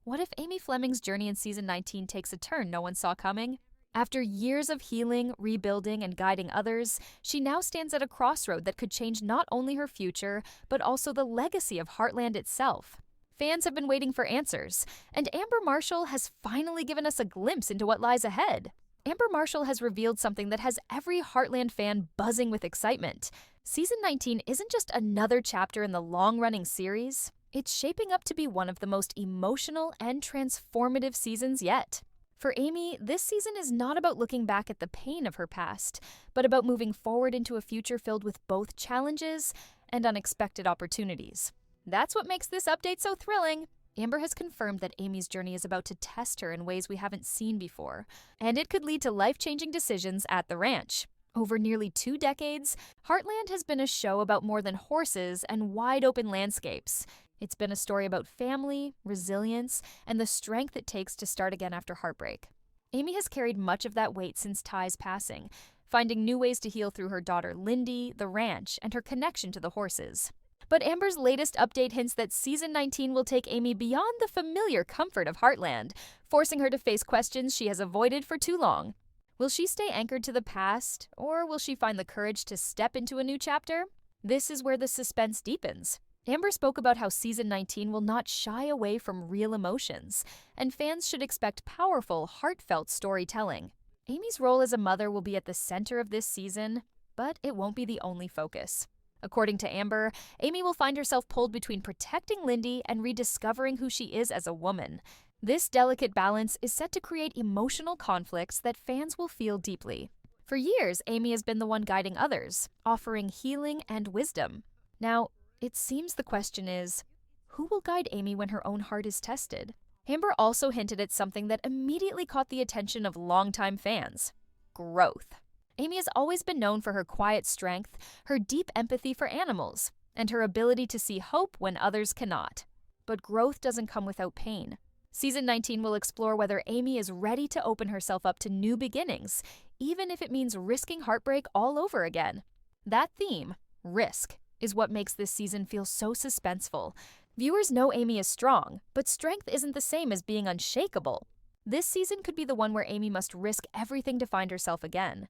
What if Amy Fleming's journey in season 19 takes a turn no one saw coming? After years of healing, rebuilding, and guiding others, she now stands at a crossroad that could change not only her future, but also the legacy of Heartland itself. Fans have been waiting for answers, and Amber Marshall has finally given us a glimpse into what lies ahead. Amber Marshall has revealed something that has every Heartland fan buzzing with excitement. Season 19 isn't just another chapter in the long-running series, it's shaping up to be one of the most emotional and transformative seasons yet. For Amy, this season is not about looking back at the pain of her past, but about moving forward into a future filled with both challenges and unexpected opportunities. That's what makes this update so thrilling. Amber has confirmed that Amy's journey is about to test her in ways we haven't seen before, and it could lead to life-changing decisions at the ranch. Over nearly 2 decades, Heartland has been a show about more than horses and wide-open landscapes. It's been a story about family, resilience, and the strength it takes to start again after heartbreak. Amy has carried much of that weight since Ty's passing, finding new ways to heal through her daughter Lindy, the ranch, and her connection to the horses. But Amber's latest update hints that season 19 will take Amy beyond the familiar comfort of Heartland, forcing her to face questions she has avoided for too long. Will she stay anchored to the past, or will she find the courage to step into a new chapter? This is where the suspense deepens. Amber spoke about how season 19 will not shy away from real emotions, and fans should expect powerful, heartfelt storytelling. Amy's role as a mother will be at the center of this season, but it won't be the only focus. According to Amber, Amy will find herself pulled between protecting Lindy and rediscovering who she is as a woman. This delicate balance is set to create emotional conflicts that fans will feel deeply. For years, Amy has been the one guiding others, offering healing and wisdom. Now, it seems the question is, who will guide Amy when her own heart is tested? Amber also hinted at something that immediately caught the attention of longtime fans: growth. Amy has always been known for her quiet strength, her deep empathy for animals, and her ability to see hope when others cannot. But growth doesn't come without pain. Season 19 will explore whether Amy is ready to open herself up to new beginnings, even if it means risking heartbreak all over again. That theme, risk, is what makes this season feel so suspenseful. Viewers know Amy is strong, but strength isn't the same as being unshakable. This season could be the one where Amy must risk everything to find herself again.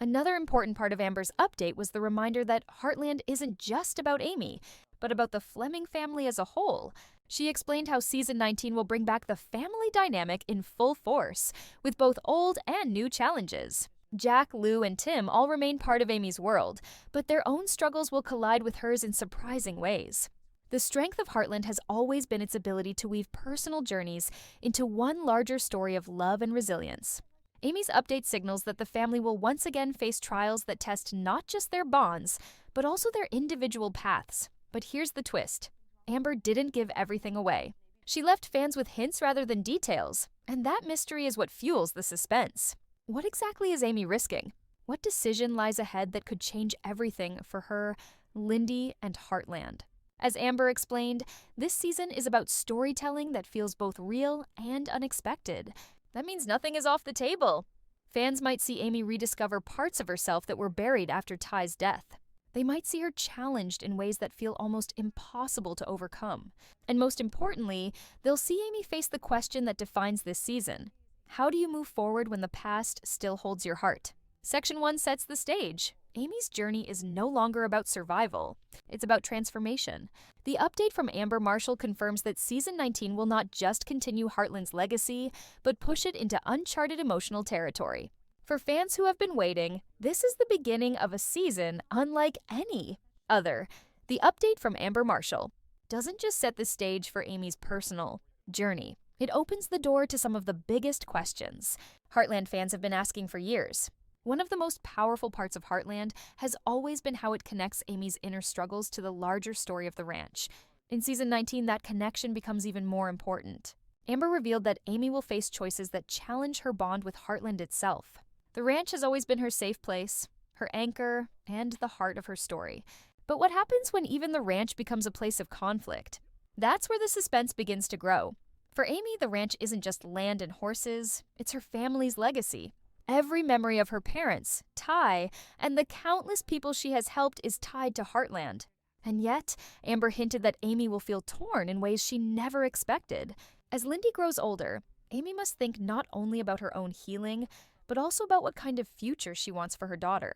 Another important part of Amber's update was the reminder that Heartland isn't just about Amy, but about the Fleming family as a whole. She explained how season 19 will bring back the family dynamic in full force, with both old and new challenges. Jack, Lou, and Tim all remain part of Amy's world, but their own struggles will collide with hers in surprising ways. The strength of Heartland has always been its ability to weave personal journeys into one larger story of love and resilience. Amy's update signals that the family will once again face trials that test not just their bonds, but also their individual paths. But here's the twist: Amber didn't give everything away. She left fans with hints rather than details, and that mystery is what fuels the suspense. What exactly is Amy risking? What decision lies ahead that could change everything for her, Lindy, and Heartland? As Amber explained, this season is about storytelling that feels both real and unexpected. That means nothing is off the table. Fans might see Amy rediscover parts of herself that were buried after Ty's death. They might see her challenged in ways that feel almost impossible to overcome. And most importantly, they'll see Amy face the question that defines this season: how do you move forward when the past still holds your heart? Section 1 sets the stage. Amy's journey is no longer about survival. It's about transformation. The update from Amber Marshall confirms that season 19 will not just continue Heartland's legacy, but push it into uncharted emotional territory. For fans who have been waiting, this is the beginning of a season unlike any other. The update from Amber Marshall doesn't just set the stage for Amy's personal journey. It opens the door to some of the biggest questions Heartland fans have been asking for years. One of the most powerful parts of Heartland has always been how it connects Amy's inner struggles to the larger story of the ranch. In season 19, that connection becomes even more important. Amber revealed that Amy will face choices that challenge her bond with Heartland itself. The ranch has always been her safe place, her anchor, and the heart of her story. But what happens when even the ranch becomes a place of conflict? That's where the suspense begins to grow. For Amy, the ranch isn't just land and horses, it's her family's legacy. Every memory of her parents, Ty, and the countless people she has helped is tied to Heartland. And yet, Amber hinted that Amy will feel torn in ways she never expected. As Lindy grows older, Amy must think not only about her own healing, but also about what kind of future she wants for her daughter.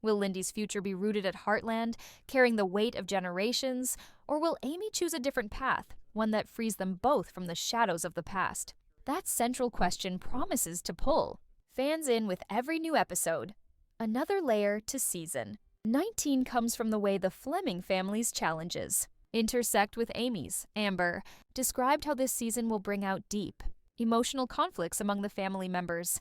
Will Lindy's future be rooted at Heartland, carrying the weight of generations, or will Amy choose a different path, one that frees them both from the shadows of the past? That central question promises to pull fans in with every new episode. Another layer to season 19 comes from the way the Fleming family's challenges intersect with Amy's. Amber described how this season will bring out deep, emotional conflicts among the family members.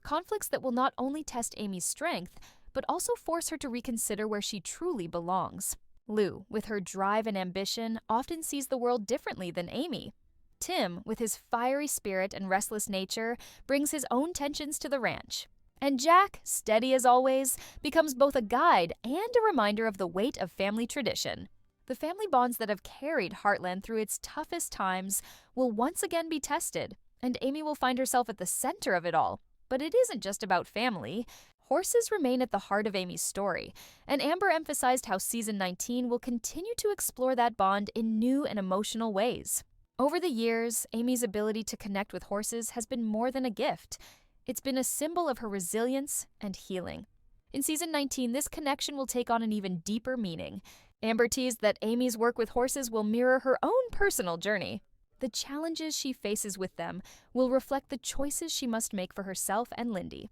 Conflicts that will not only test Amy's strength, but also force her to reconsider where she truly belongs. Lou, with her drive and ambition, often sees the world differently than Amy. Tim, with his fiery spirit and restless nature, brings his own tensions to the ranch. And Jack, steady as always, becomes both a guide and a reminder of the weight of family tradition. The family bonds that have carried Heartland through its toughest times will once again be tested, and Amy will find herself at the center of it all. But it isn't just about family. Horses remain at the heart of Amy's story, and Amber emphasized how season 19 will continue to explore that bond in new and emotional ways. Over the years, Amy's ability to connect with horses has been more than a gift. It's been a symbol of her resilience and healing. In season 19, this connection will take on an even deeper meaning. Amber teased that Amy's work with horses will mirror her own personal journey. The challenges she faces with them will reflect the choices she must make for herself and Lindy.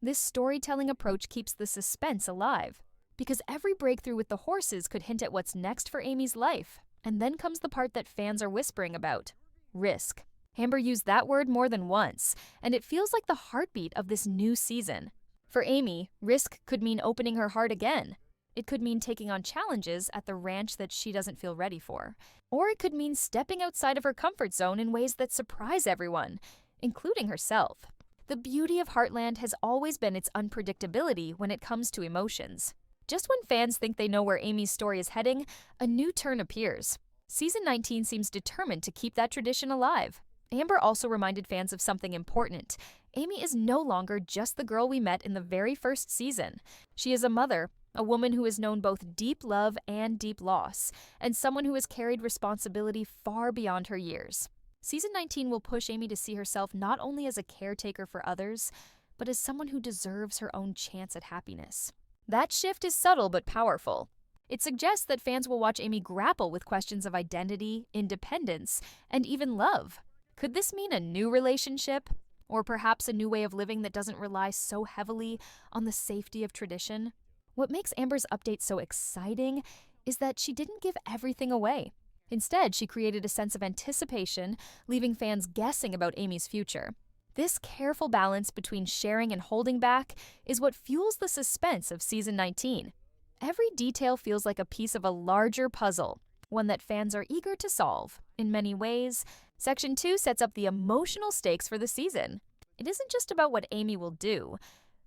This storytelling approach keeps the suspense alive, because every breakthrough with the horses could hint at what's next for Amy's life. And then comes the part that fans are whispering about: risk. Amber used that word more than once, and it feels like the heartbeat of this new season. For Amy, risk could mean opening her heart again. It could mean taking on challenges at the ranch that she doesn't feel ready for. Or it could mean stepping outside of her comfort zone in ways that surprise everyone, including herself. The beauty of Heartland has always been its unpredictability when it comes to emotions. Just when fans think they know where Amy's story is heading, a new turn appears. Season 19 seems determined to keep that tradition alive. Amber also reminded fans of something important. Amy is no longer just the girl we met in the very first season. She is a mother, a woman who has known both deep love and deep loss, and someone who has carried responsibility far beyond her years. Season 19 will push Amy to see herself not only as a caretaker for others, but as someone who deserves her own chance at happiness. That shift is subtle but powerful. It suggests that fans will watch Amy grapple with questions of identity, independence, and even love. Could this mean a new relationship? Or perhaps a new way of living that doesn't rely so heavily on the safety of tradition? What makes Amber's update so exciting is that she didn't give everything away. Instead, she created a sense of anticipation, leaving fans guessing about Amy's future. This careful balance between sharing and holding back is what fuels the suspense of season 19. Every detail feels like a piece of a larger puzzle, one that fans are eager to solve. In many ways, Section 2 sets up the emotional stakes for the season. It isn't just about what Amy will do,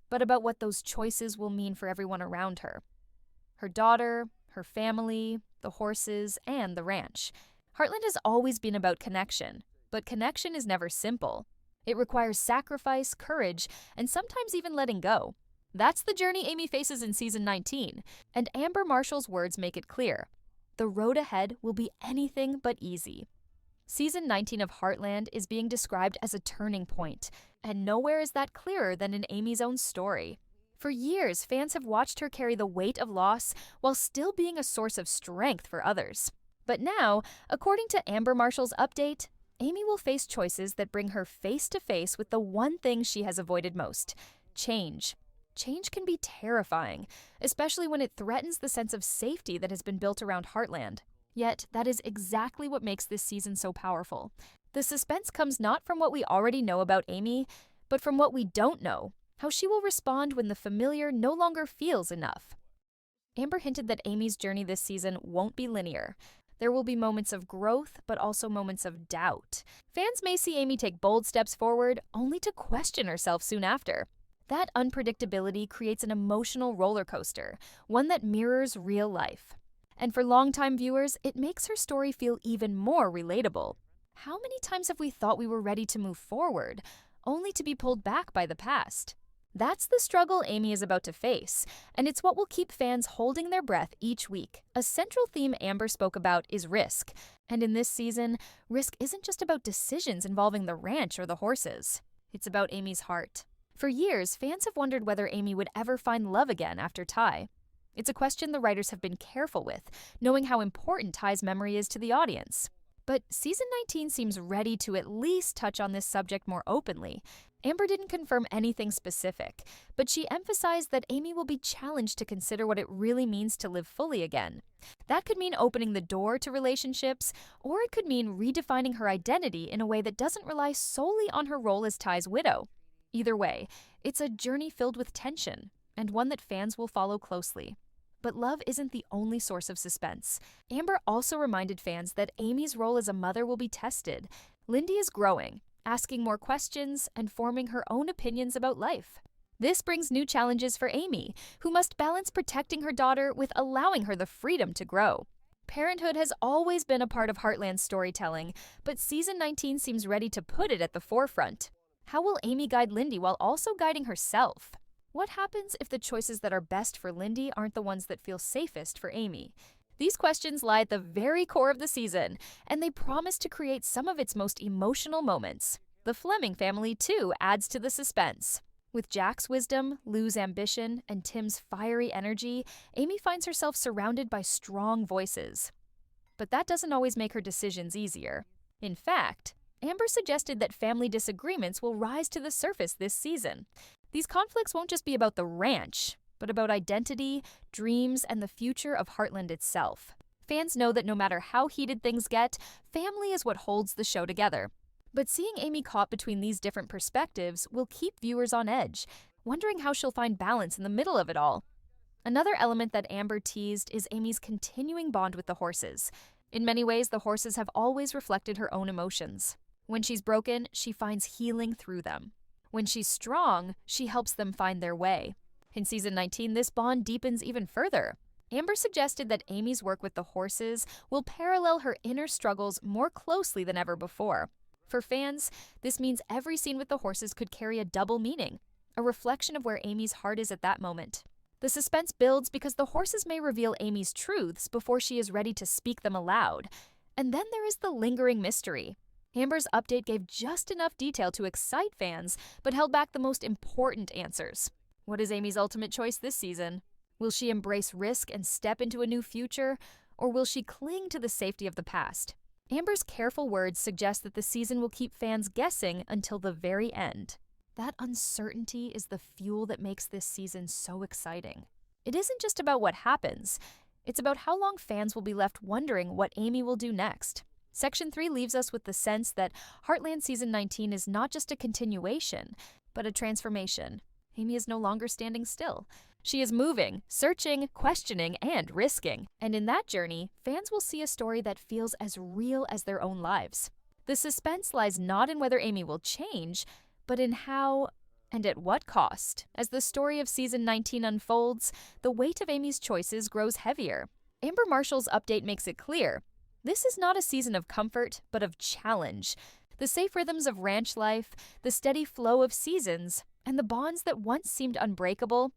but about what those choices will mean for everyone around her. Her daughter, her family, the horses, and the ranch. Heartland has always been about connection, but connection is never simple. It requires sacrifice, courage, and sometimes even letting go. That's the journey Amy faces in season 19, and Amber Marshall's words make it clear. The road ahead will be anything but easy. Season 19 of Heartland is being described as a turning point, and nowhere is that clearer than in Amy's own story. For years, fans have watched her carry the weight of loss while still being a source of strength for others. But now, according to Amber Marshall's update, Amy will face choices that bring her face to face with the one thing she has avoided most: change. Change can be terrifying, especially when it threatens the sense of safety that has been built around Heartland. Yet, that is exactly what makes this season so powerful. The suspense comes not from what we already know about Amy, but from what we don't know, how she will respond when the familiar no longer feels enough. Amber hinted that Amy's journey this season won't be linear. There will be moments of growth, but also moments of doubt. Fans may see Amy take bold steps forward, only to question herself soon after. That unpredictability creates an emotional roller coaster, one that mirrors real life. And for longtime viewers, it makes her story feel even more relatable. How many times have we thought we were ready to move forward, only to be pulled back by the past? That's the struggle Amy is about to face, and it's what will keep fans holding their breath each week. A central theme Amber spoke about is risk, and in this season, risk isn't just about decisions involving the ranch or the horses. It's about Amy's heart. For years, fans have wondered whether Amy would ever find love again after Ty. It's a question the writers have been careful with, knowing how important Ty's memory is to the audience. But season 19 seems ready to at least touch on this subject more openly. Amber didn't confirm anything specific, but she emphasized that Amy will be challenged to consider what it really means to live fully again. That could mean opening the door to relationships, or it could mean redefining her identity in a way that doesn't rely solely on her role as Ty's widow. Either way, it's a journey filled with tension, and one that fans will follow closely. But love isn't the only source of suspense. Amber also reminded fans that Amy's role as a mother will be tested. Lindy is growing, asking more questions, and forming her own opinions about life. This brings new challenges for Amy, who must balance protecting her daughter with allowing her the freedom to grow. Parenthood has always been a part of Heartland's storytelling, but season 19 seems ready to put it at the forefront. How will Amy guide Lindy while also guiding herself? What happens if the choices that are best for Lindy aren't the ones that feel safest for Amy? These questions lie at the very core of the season, and they promise to create some of its most emotional moments. The Fleming family, too, adds to the suspense. With Jack's wisdom, Lou's ambition, and Tim's fiery energy, Amy finds herself surrounded by strong voices. But that doesn't always make her decisions easier. In fact, Amber suggested that family disagreements will rise to the surface this season. These conflicts won't just be about the ranch, but about identity, dreams, and the future of Heartland itself. Fans know that no matter how heated things get, family is what holds the show together. But seeing Amy caught between these different perspectives will keep viewers on edge, wondering how she'll find balance in the middle of it all. Another element that Amber teased is Amy's continuing bond with the horses. In many ways, the horses have always reflected her own emotions. When she's broken, she finds healing through them. When she's strong, she helps them find their way. In season 19, this bond deepens even further. Amber suggested that Amy's work with the horses will parallel her inner struggles more closely than ever before. For fans, this means every scene with the horses could carry a double meaning, a reflection of where Amy's heart is at that moment. The suspense builds because the horses may reveal Amy's truths before she is ready to speak them aloud. And then there is the lingering mystery. Amber's update gave just enough detail to excite fans, but held back the most important answers. What is Amy's ultimate choice this season? Will she embrace risk and step into a new future, or will she cling to the safety of the past? Amber's careful words suggest that the season will keep fans guessing until the very end. That uncertainty is the fuel that makes this season so exciting. It isn't just about what happens. It's about how long fans will be left wondering what Amy will do next. Section 3 leaves us with the sense that Heartland Season 19 is not just a continuation, but a transformation. Amy is no longer standing still. She is moving, searching, questioning, and risking. And in that journey, fans will see a story that feels as real as their own lives. The suspense lies not in whether Amy will change, but in how and at what cost. As the story of Season 19 unfolds, the weight of Amy's choices grows heavier. Amber Marshall's update makes it clear. This is not a season of comfort, but of challenge. The safe rhythms of ranch life, the steady flow of seasons, and the bonds that once seemed unbreakable,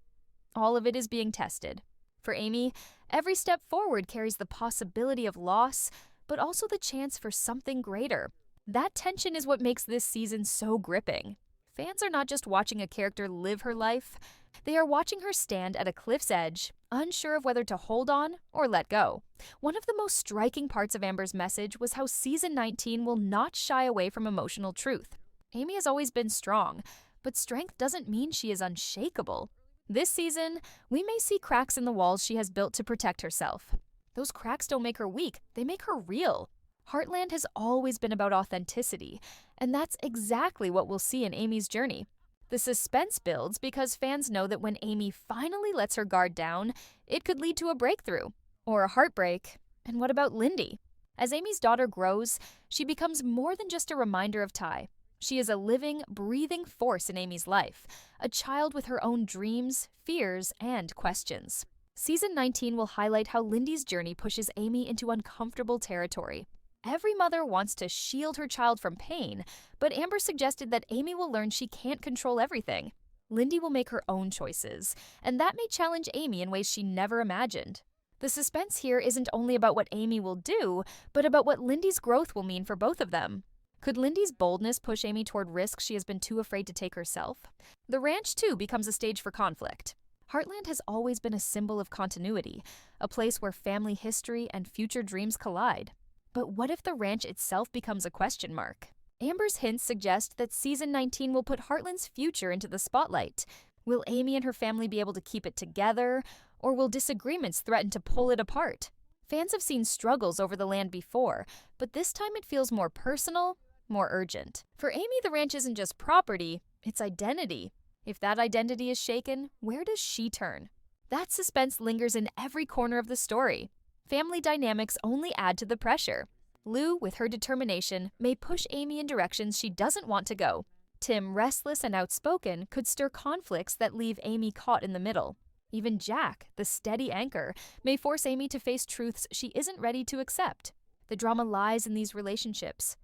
all of it is being tested. For Amy, every step forward carries the possibility of loss, but also the chance for something greater. That tension is what makes this season so gripping. Fans are not just watching a character live her life, they are watching her stand at a cliff's edge, unsure of whether to hold on or let go. One of the most striking parts of Amber's message was how season 19 will not shy away from emotional truth. Amy has always been strong, but strength doesn't mean she is unshakable. This season, we may see cracks in the walls she has built to protect herself. Those cracks don't make her weak, they make her real. Heartland has always been about authenticity, and that's exactly what we'll see in Amy's journey. The suspense builds because fans know that when Amy finally lets her guard down, it could lead to a breakthrough, or a heartbreak. And what about Lindy? As Amy's daughter grows, she becomes more than just a reminder of Ty. She is a living, breathing force in Amy's life, a child with her own dreams, fears, and questions. Season 19 will highlight how Lindy's journey pushes Amy into uncomfortable territory. Every mother wants to shield her child from pain, but Amber suggested that Amy will learn she can't control everything. Lindy will make her own choices, and that may challenge Amy in ways she never imagined. The suspense here isn't only about what Amy will do, but about what Lindy's growth will mean for both of them. Could Lindy's boldness push Amy toward risks she has been too afraid to take herself? The ranch, too, becomes a stage for conflict. Heartland has always been a symbol of continuity, a place where family history and future dreams collide. But what if the ranch itself becomes a question mark? Amber's hints suggest that Season 19 will put Heartland's future into the spotlight. Will Amy and her family be able to keep it together, or will disagreements threaten to pull it apart? Fans have seen struggles over the land before, but this time it feels more personal, more urgent. For Amy, the ranch isn't just property, it's identity. If that identity is shaken, where does she turn? That suspense lingers in every corner of the story. Family dynamics only add to the pressure. Lou, with her determination, may push Amy in directions she doesn't want to go. Tim, restless and outspoken, could stir conflicts that leave Amy caught in the middle. Even Jack, the steady anchor, may force Amy to face truths she isn't ready to accept. The drama lies in these relationships,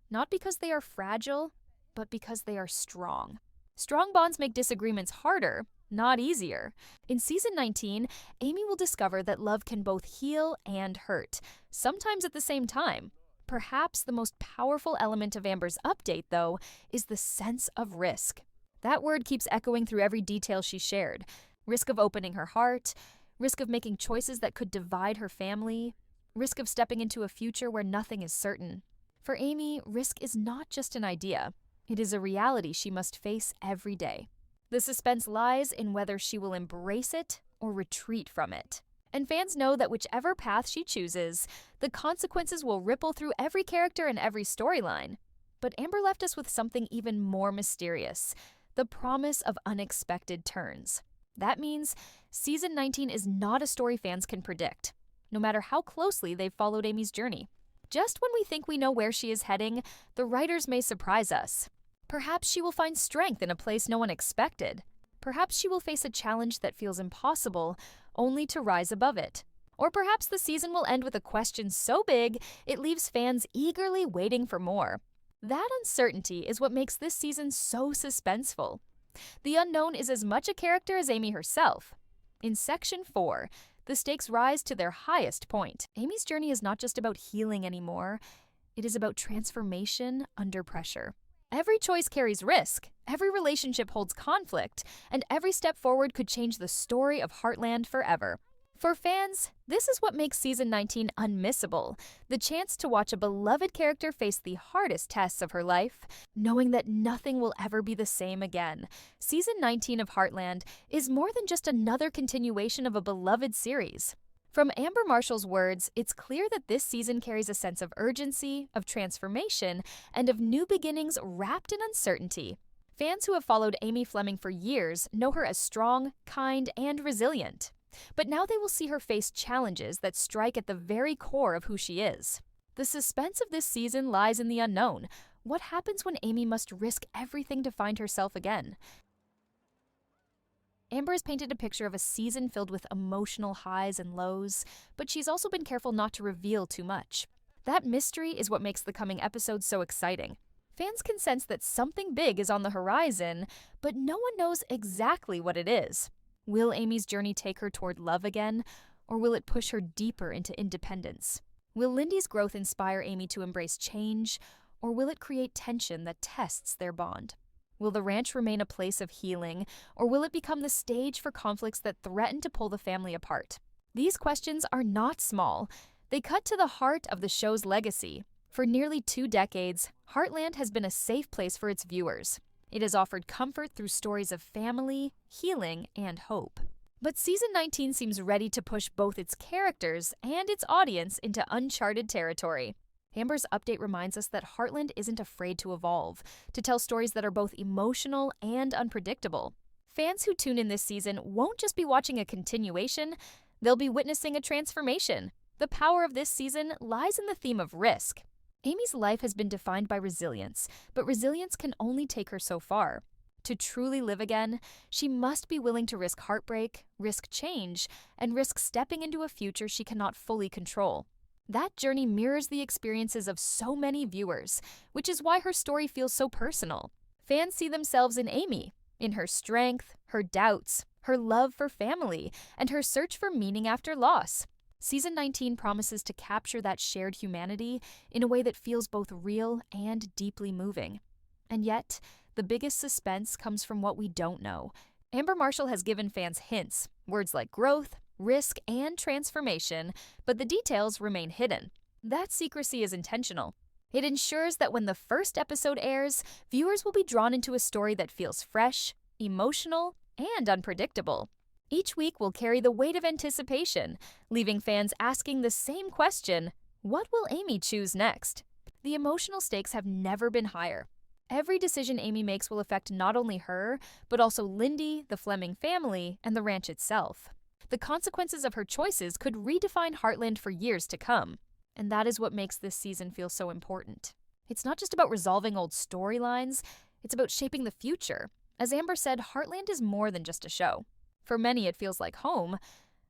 not because they are fragile, but because they are strong. Strong bonds make disagreements harder, not easier. In Season 19, Amy will discover that love can both heal and hurt, sometimes at the same time. Perhaps the most powerful element of Amber's update, though, is the sense of risk. That word keeps echoing through every detail she shared. Risk of opening her heart, risk of making choices that could divide her family, risk of stepping into a future where nothing is certain. For Amy, risk is not just an idea. It is a reality she must face every day. The suspense lies in whether she will embrace it or retreat from it. And fans know that whichever path she chooses, the consequences will ripple through every character and every storyline. But Amber left us with something even more mysterious, the promise of unexpected turns. That means Season 19 is not a story fans can predict, no matter how closely they've followed Amy's journey. Just when we think we know where she is heading, the writers may surprise us. Perhaps she will find strength in a place no one expected. Perhaps she will face a challenge that feels impossible, only to rise above it. Or perhaps the season will end with a question so big, it leaves fans eagerly waiting for more. That uncertainty is what makes this season so suspenseful. The unknown is as much a character as Amy herself. In Section 4, the stakes rise to their highest point. Amy's journey is not just about healing anymore, it is about transformation under pressure. Every choice carries risk, every relationship holds conflict, and every step forward could change the story of Heartland forever. For fans, this is what makes Season 19 unmissable, the chance to watch a beloved character face the hardest tests of her life, knowing that nothing will ever be the same again. Season 19 of Heartland is more than just another continuation of a beloved series. From Amber Marshall's words, it's clear that this season carries a sense of urgency, of transformation, and of new beginnings wrapped in uncertainty. Fans who have followed Amy Fleming for years know her as strong, kind, and resilient. But now they will see her face challenges that strike at the very core of who she is. The suspense of this season lies in the unknown. What happens when Amy must risk everything to find herself again? Amber has painted a picture of a season filled with emotional highs and lows, but she's also been careful not to reveal too much. That mystery is what makes the coming episodes so exciting. Fans can sense that something big is on the horizon, but no one knows exactly what it is. Will Amy's journey take her toward love again, or will it push her deeper into independence? Will Lindy's growth inspire Amy to embrace change, or will it create tension that tests their bond? Will the ranch remain a place of healing, or will it become the stage for conflicts that threaten to pull the family apart? These questions are not small. They cut to the heart of the show's legacy. For nearly 2 decades, Heartland has been a safe place for its viewers. It has offered comfort through stories of family, healing, and hope. But Season 19 seems ready to push both its characters and its audience into uncharted territory. Amber's update reminds us that Heartland isn't afraid to evolve, to tell stories that are both emotional and unpredictable. Fans who tune in this season won't just be watching a continuation, they'll be witnessing a transformation. The power of this season lies in the theme of risk. Amy's life has been defined by resilience, but resilience can only take her so far. To truly live again, she must be willing to risk heartbreak, risk change, and risk stepping into a future she cannot fully control. That journey mirrors the experiences of so many viewers, which is why her story feels so personal. Fans see themselves in Amy, in her strength, her doubts, her love for family, and her search for meaning after loss. Season 19 promises to capture that shared humanity in a way that feels both real and deeply moving. And yet, the biggest suspense comes from what we don't know. Amber Marshall has given fans hints, words like growth, risk, and transformation, but the details remain hidden. That secrecy is intentional. It ensures that when the first episode airs, viewers will be drawn into a story that feels fresh, emotional, and unpredictable. Each week will carry the weight of anticipation, leaving fans asking the same question: what will Amy choose next? The emotional stakes have never been higher. Every decision Amy makes will affect not only her, but also Lindy, the Fleming family, and the ranch itself. The consequences of her choices could redefine Heartland for years to come. And that is what makes this season feel so important. It's not just about resolving old storylines, it's about shaping the future. As Amber said, Heartland is more than just a show. For many, it feels like home,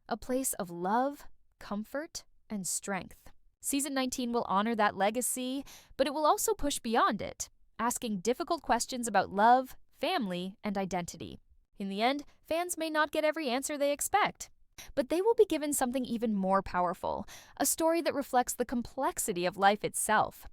a place of love, comfort, and strength. Season 19 will honor that legacy, but it will also push beyond it, asking difficult questions about love, family, and identity. In the end, fans may not get every answer they expect, but they will be given something even more powerful, a story that reflects the complexity of life itself.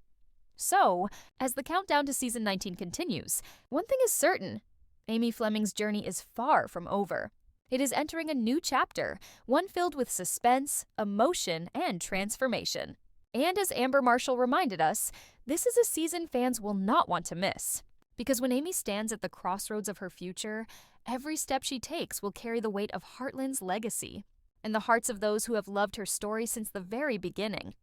So, as the countdown to season 19 continues, one thing is certain: Amy Fleming's journey is far from over. It is entering a new chapter, one filled with suspense, emotion, and transformation. And as Amber Marshall reminded us, this is a season fans will not want to miss. Because when Amy stands at the crossroads of her future, every step she takes will carry the weight of Heartland's legacy and the hearts of those who have loved her story since the very beginning.